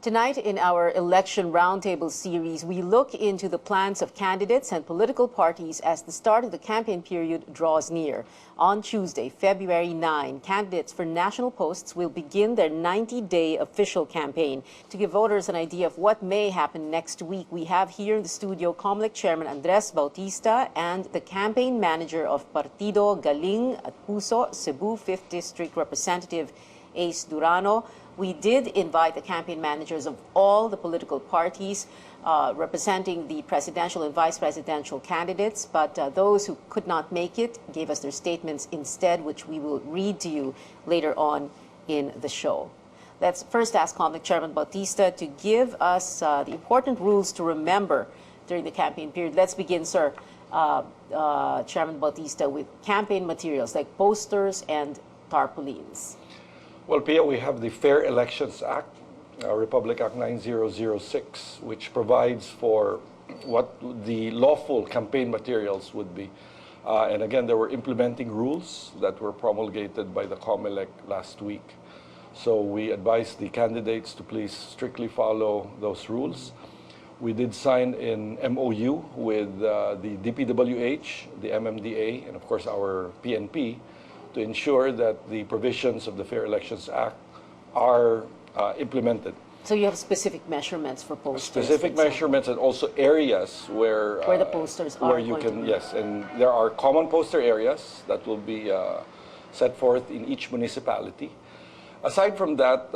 Tonight in our Election Roundtable series, we look into the plans of candidates and political parties as the start of the campaign period draws near. On Tuesday, February 9, candidates for national posts will begin their 90-day official campaign. To give voters an idea of what may happen next week, we have here in the studio COMELEC Chairman Andres Bautista and the campaign manager of Partido Galing at Puso, Cebu 5th District Representative Ace Durano. We did invite the campaign managers of all the political parties representing the presidential and vice presidential candidates, but those who could not make it gave us their statements instead, which we will read to you later on in the show. Let's first ask COMELEC Chairman Bautista to give us the important rules to remember during the campaign period. Let's begin, sir, Chairman Bautista, with campaign materials like posters and tarpaulins. Well, Pia, we have the Fair Elections Act, Republic Act 9006, which provides for what the lawful campaign materials would be. And again, there were implementing rules that were promulgated by the COMELEC last week. So we advise the candidates to please strictly follow those rules. We did sign an MOU with the DPWH, the MMDA, and of course our PNP, to ensure that the provisions of the Fair Elections Act are implemented. So you have specific measurements for posters? Specific measurements and also areas where the posters are where you can, yes, and there are common poster areas that will be set forth in each municipality. Aside from that,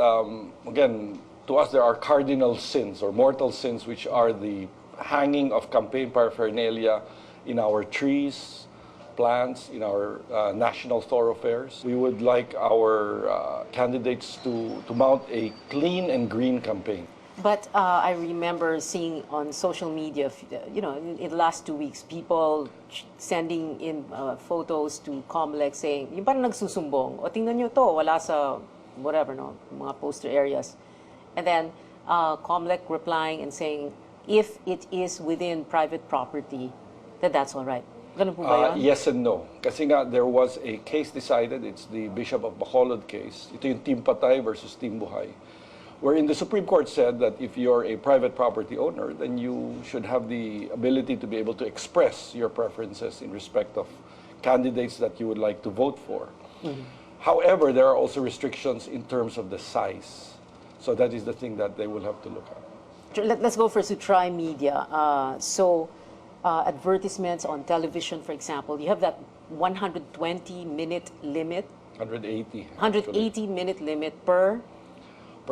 again, to us there are cardinal sins or mortal sins, which are the hanging of campaign paraphernalia in our trees, plants, in our national thoroughfares. We would like our candidates to mount a clean and green campaign. But I remember seeing on social media, you know, in the last 2 weeks, people sending in photos to COMELEC saying, yung parang nagsusumbong, o tingnan nyo to, wala sa whatever, no, mga poster areas. And then COMELEC replying and saying, if it is within private property, then that's all right. Yes and no. Kasi nga, there was a case decided, it's the Bishop of Bacolod case. Ito yung Team Patay versus Team Buhay, wherein the Supreme Court said that if you're a private property owner, then you should have the ability to be able to express your preferences in respect of candidates that you would like to vote for. Mm-hmm. However, there are also restrictions in terms of the size. So that is the thing that they will have to look at. Let's go first to Tri Media. Advertisements on television, for example, you have that 120-minute limit. 180. 180-minute limit per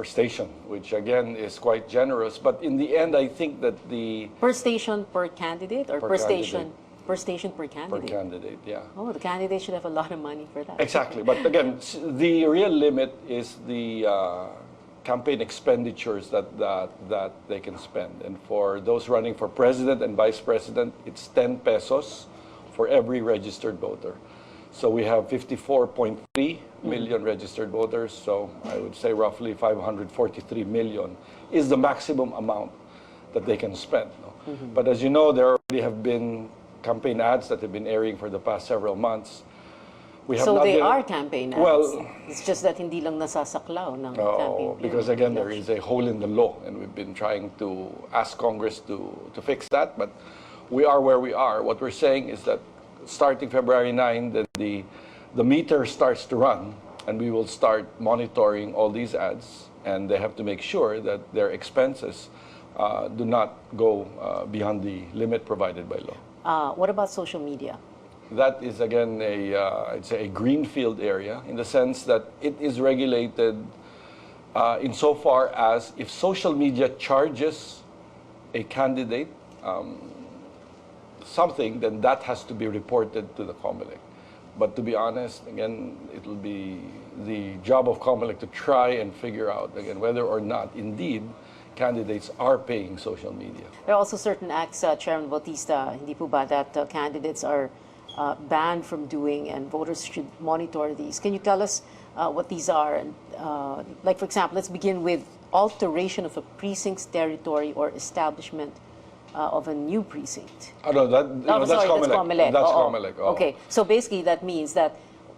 station, which again is quite generous. But in the end, I think that the per station per candidate or per station per candidate. Per candidate, yeah. Oh, the candidate should have a lot of money for that. Exactly, but again, the real limit is the campaign expenditures that they can spend. And for those running for president and vice president, it's 10 pesos for every registered voter. So we have 54.3 million registered voters, so I would say roughly 543 million is the maximum amount that they can spend. No? Mm-hmm. But as you know, there already have been campaign ads that have been airing for the past several months. So they are campaign ads. Well, it's just that hindi lang nasasaklaw ng campaign. Because again, there is a hole in the law, and we've been trying to ask Congress to fix that, but we are where we are. What we're saying is that starting February 9, that the meter starts to run, and we will start monitoring all these ads, and they have to make sure that their expenses do not go beyond the limit provided by law. What about social media? That is, again, I'd say a greenfield area in the sense that it is regulated insofar as if social media charges a candidate something, then that has to be reported to the COMELEC. But to be honest, again, it will be the job of COMELEC to try and figure out, again, whether or not indeed candidates are paying social media. There are also certain acts, Chairman Bautista, hindi po ba, that candidates are banned from doing, and voters should monitor these. Can you tell us what these are? And, like, for example, let's begin with alteration of a precinct's territory or establishment of a new precinct. Oh, no, that's COMELEC. That's COMELEC. Oh. Okay, so basically that means that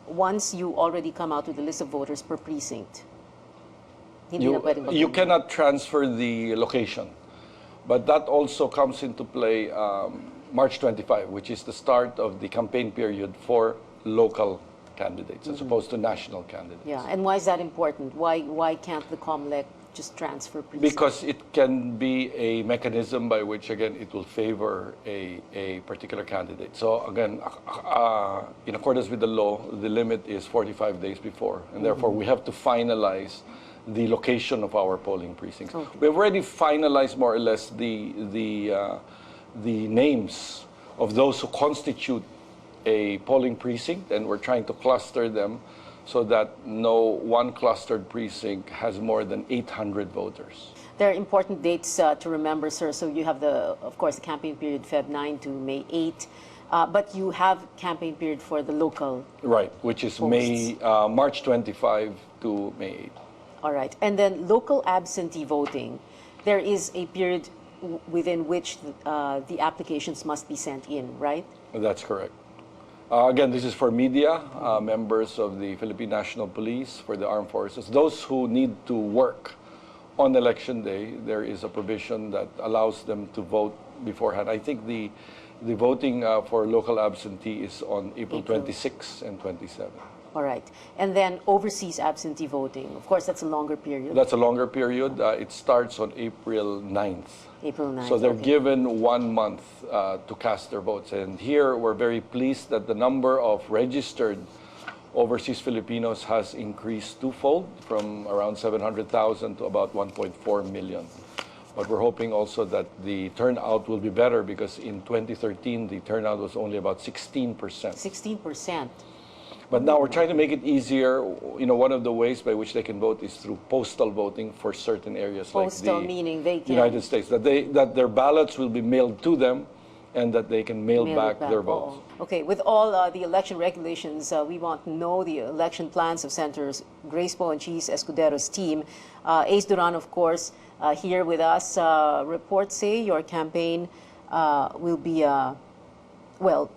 once you already come out with a list of voters per precinct, Hindi na pwedeng You mag-continue. cannot transfer the location. But that also comes into play March 25, which is the start of the campaign period for local candidates as opposed to national candidates. Yeah, and why is that important? Why can't the COMELEC just transfer precincts? Because it can be a mechanism by which, again, it will favor a particular candidate. So, again, in accordance with the law, the limit is 45 days before, and therefore we have to finalize the location of our polling precincts. Okay. We've already finalized more or less the names of those who constitute a polling precinct, and we're trying to cluster them so that no one clustered precinct has more than 800 voters. There are important dates to remember, sir. So you have of course, the campaign period Feb 9 to May 8, but you have campaign period for the local. Right, which is March 25 to May 8. All right, and then local absentee voting, there is a period within which the applications must be sent in, right? That's correct. Again, this is for media, members of the Philippine National Police, for the armed forces. Those who need to work on election day, there is a provision that allows them to vote beforehand. I think the voting for local absentee is on April 26 and 27. All right, and then overseas absentee voting, of course, that's a longer period. That's a longer period. It starts on April 9th. April 9th. So they're okay. given 1 month to cast their votes. And here we're very pleased that the number of registered overseas Filipinos has increased twofold, from around 700,000 to about 1.4 million. But we're hoping also that the turnout will be better, because in 2013 the turnout was only about 16%. 16%. But now we're trying to make it easier. You know, one of the ways by which they can vote is through postal voting for certain areas, Postal, like the meaning they can United States, that their ballots will be mailed to them, and that they can mail mail back it back. their votes. Oh. Okay, with all the election regulations, we want to know the election plans of Senators Grace Poe and Poe-Escudero's team. Ace Duran, of course, here with us. Reports say your campaign will be, well,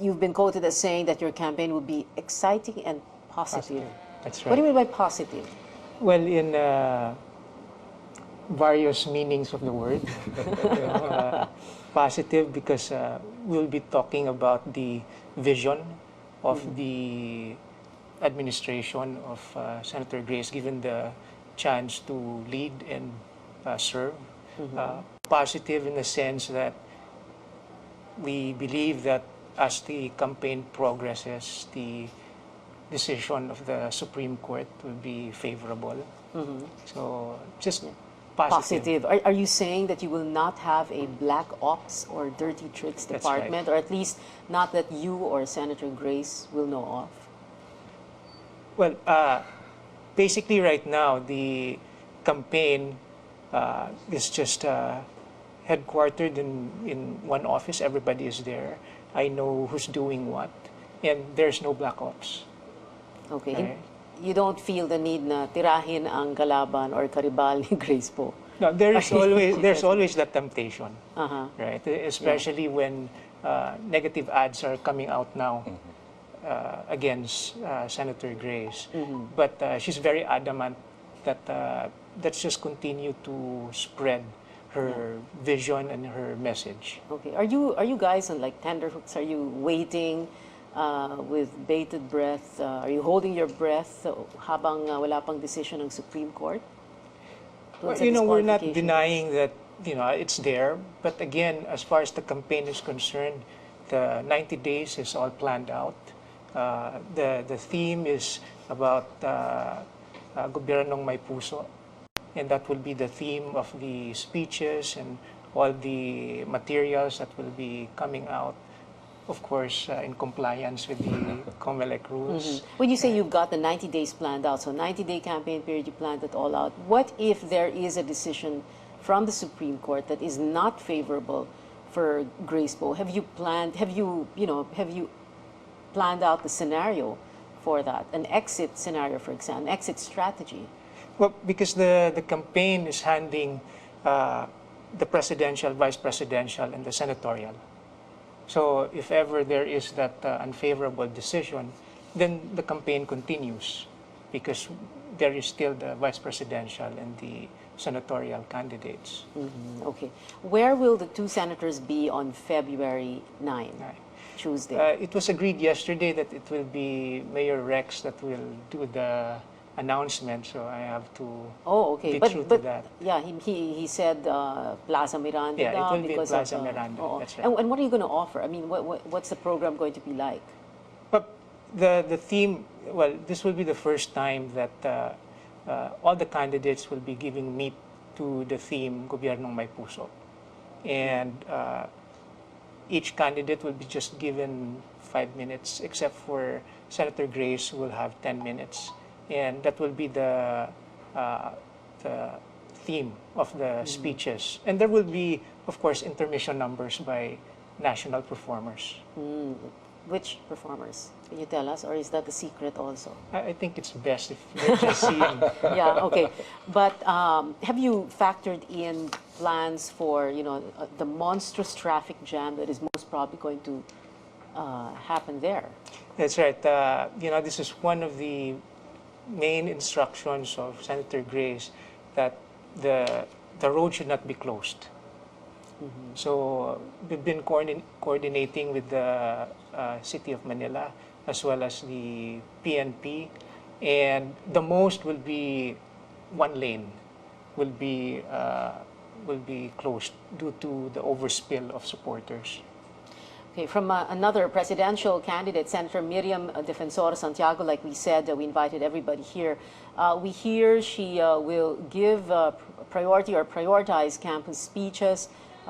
you've been quoted as saying that your campaign will be exciting and positive. That's right. What do you mean by positive? Well, in various meanings of the word. Positive because we'll be talking about the vision of the administration of Senator Grace, given the chance to lead and serve. Positive in the sense that we believe that as the campaign progresses, the decision of the Supreme Court will be favorable. So just positive. Are you saying that you will not have a black ops or dirty tricks That's department, or at least not that you or Senator Grace will know of? Well, basically right now, the campaign is just headquartered in one office. Everybody is there. I know who's doing what, and there's no black ops. Okay. Okay. You don't feel the need na tirahin ang kalaban or karibal ni Grace Poe? No, there's always that temptation, right? Especially when negative ads are coming out now against Senator Grace. But she's very adamant that let's just continue to spread her vision and her message. Okay. Are you guys on like tenterhooks? Are you waiting with bated breath? Are you holding your breath habang wala pang decision ng Supreme Court? Well, you know, we're not denying that, you know, it's there. But again, as far as the campaign is concerned, the 90 days is all planned out. The theme is about Gobyernong May Puso. And that will be the theme of the speeches and all the materials that will be coming out, of course, in compliance with the COMELEC rules. When you say you've got the 90 days planned out, so 90-day campaign period, you planned it all out. What if there is a decision from the Supreme Court that is not favorable for Grace Poe? Have you planned out the scenario for that? An exit scenario, for example, an exit strategy? Well, because the campaign is handling the presidential, vice presidential, and the senatorial. So if ever there is that unfavorable decision, then the campaign continues, because there is still the vice presidential and the senatorial candidates. Okay. Where will the two senators be on February 9, Right. Tuesday? It was agreed yesterday that it will be Mayor Rex that will do the announcement, so I have to Oh, okay. be But, true to but that. yeah, he said Plaza Miranda. Yeah, it daw will be in because Plaza of, Miranda, oo. that's right. And what are you going to offer? I mean, what's the program going to be like? But the theme, well, this will be the first time that all the candidates will be giving meat to the theme Gobyernong May Puso. And each candidate will be just given 5 minutes, except for Senator Grace, who will have 10 minutes. And that will be the theme of the speeches. And there will be, of course, intermission numbers by national performers. Which performers? Can you tell us, or is that a secret also? I think it's best if you're just seeing. Yeah, okay. But have you factored in plans for, the monstrous traffic jam that is most probably going to happen there? That's right. This is one of the main instructions of Senator Grace, that the road should not be closed. So we've been coordinating with the City of Manila as well as the PNP, and the most will be one lane will be closed due to the overspill of supporters. Okay, from another presidential candidate, Senator Miriam Defensor Santiago, like we said, we invited everybody here. We hear she will give priority or prioritize campus speeches.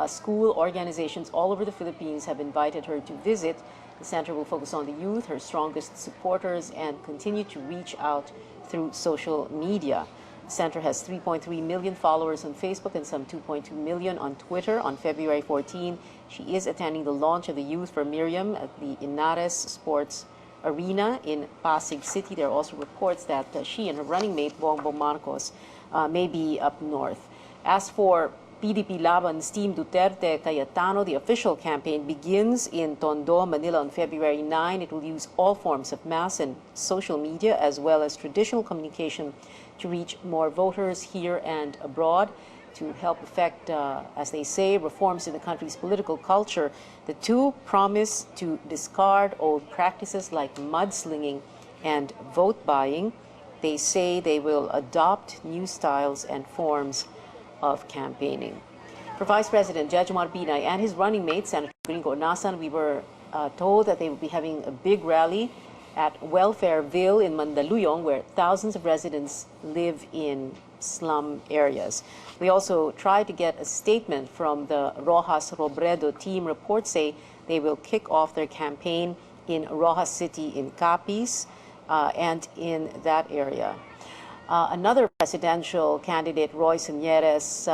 School organizations all over the Philippines have invited her to visit. The center will focus on the youth, her strongest supporters, and continue to reach out through social media. The center has 3.3 million followers on Facebook and some 2.2 million on Twitter. On February 14, she is attending the launch of the Youth for Miriam at the Inares Sports Arena in Pasig City. There are also reports that she and her running mate, Bongbong Marcos, may be up north. As for PDP Laban's Team Duterte Cayetano, the official campaign begins in Tondo, Manila on February 9. It will use all forms of mass and social media as well as traditional communication to reach more voters here and abroad to help effect, as they say, reforms in the country's political culture. The two promise to discard old practices like mudslinging and vote buying. They say they will adopt new styles and forms of campaigning. For Vice President Jejomar Binay and his running mate, Senator Gringo Onasan, we were told that they will be having a big rally at Welfareville in Mandaluyong, where thousands of residents live in slum areas. We also tried to get a statement from the Rojas Robredo team. Reports say they will kick off their campaign in Rojas City in Capiz and in that area. Another presidential candidate, Roy Señeres,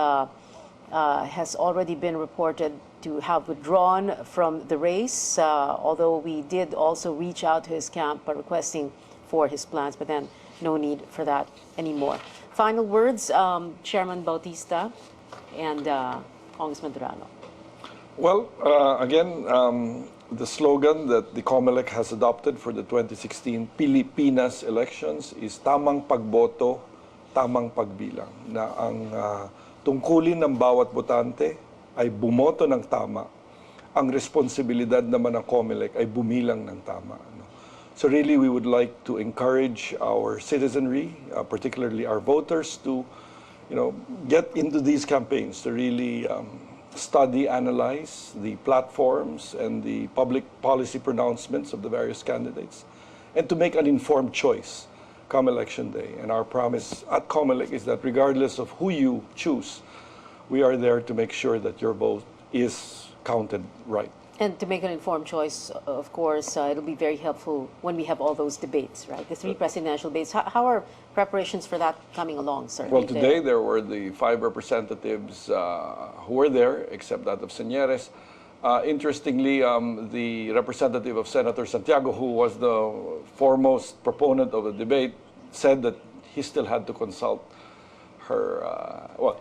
has already been reported to have withdrawn from the race, although we did also reach out to his camp requesting for his plans, but then no need for that anymore. Final words, Chairman Bautista and Congressman Durano. Well, again, the slogan that the COMELEC has adopted for the 2016 Pilipinas elections is tamang pagboto, tamang pagbilang. Na ang tungkulin ng bawat botante ay bumoto ng tama. Ang responsibilidad naman ng COMELEC ay bumilang ng tama. So really, we would like to encourage our citizenry, particularly our voters, to get into these campaigns, to really study, analyze the platforms and the public policy pronouncements of the various candidates, and to make an informed choice come election day. And our promise at COMELEC is that regardless of who you choose, we are there to make sure that your vote is counted right. And to make an informed choice, of course, it'll be very helpful when we have all those debates, right? The three presidential debates. How are preparations for that coming along, sir? Well, today there were the 5 representatives who were there, except that of Señeres. Interestingly, the representative of Senator Santiago, who was the foremost proponent of the debate, said that he still had to consult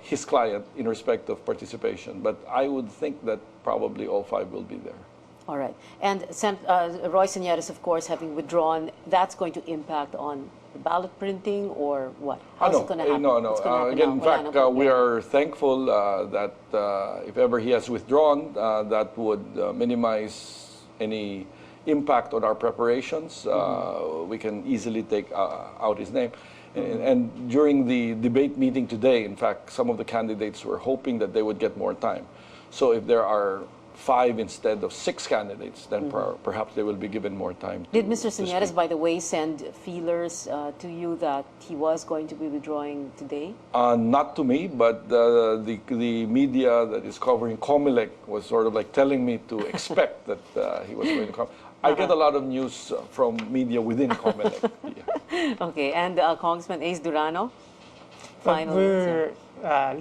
his client in respect of participation. But I would think that probably all 5 will be there. All right. And Roy Señeres, of course, having withdrawn, that's going to impact on the ballot printing or what? How's it going to happen? No. It's gonna happen Again, in now. Wala fact, na we problema. are thankful that if ever he has withdrawn, that would minimize any impact on our preparations. We can easily take out his name. And during the debate meeting today, in fact, some of the candidates were hoping that they would get more time. So if there are 5 instead of 6 candidates, then perhaps they will be given more time. Did Mr. to Señeres, speak. by the way, send feelers to you that he was going to be withdrawing today? Not to me, but the media that is covering COMELEC was sort of like telling me to expect that he was going to come. I get a lot of news from media within COMELEC. Yeah. Okay, and Congressman Ace Durano? But Final. we're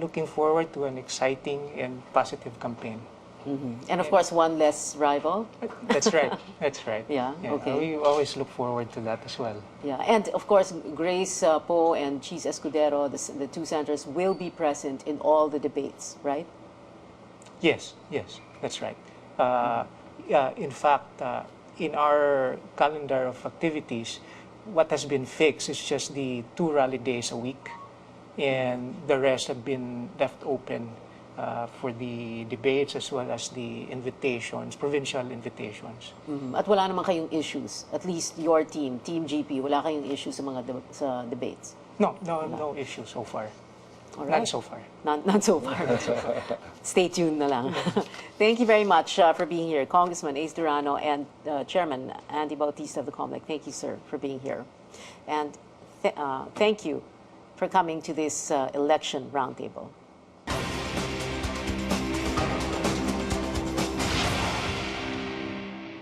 looking forward to an exciting and positive campaign. And of course, one less rival. That's right. That's right. Yeah, okay. We always look forward to that as well. Yeah, and of course, Grace Poe and Poe-Escudero, the 2 senators, will be present in all the debates, right? Yes, that's right. In fact, in our calendar of activities, what has been fixed is just the 2 rally days a week, and the rest have been left open for the debates as well as the invitations, provincial invitations. At wala naman kayong issues, at least your team, Team GP, wala kayong issues sa mga sa debates? No issue so far. All right. None so far. Not so far. Stay tuned na lang. Thank you very much for being here, Congressman Ace Durano and Chairman Andy Bautista of the COMELEC. Thank you, sir, for being here. And thank you for coming to this election roundtable.